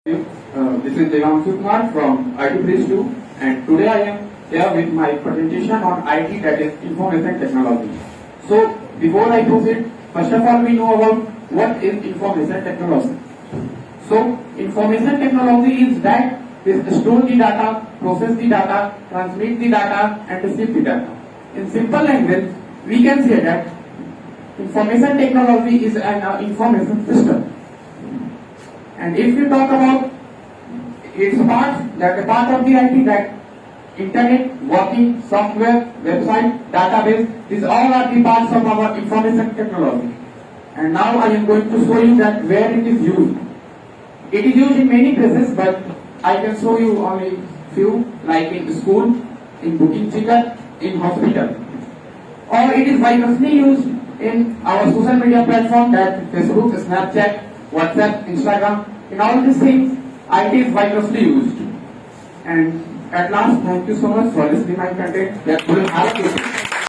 This is Kumar from IT Bridge 2, and today I am here with my presentation on IT, that is Information Technology. So before I proceed, first of all we know about what is Information Technology. So Information Technology is that which store the data, process the data, transmit the data and receive the data. In simple language, we can say that Information Technology is an information system. And if you talk about its parts, that a part of the IT, that internet, working, software, website, database, these all are the parts of our information technology. And now I am going to show you that where it is used. It is used in many places, but I can show you only few, like in school, in booking ticket, in hospital. Or it is vigorously used in our social media platform, that Facebook, Snapchat, WhatsApp, Instagram. In all these things, IT is vigorously used. And at last, thank you so much for listening my content. That will have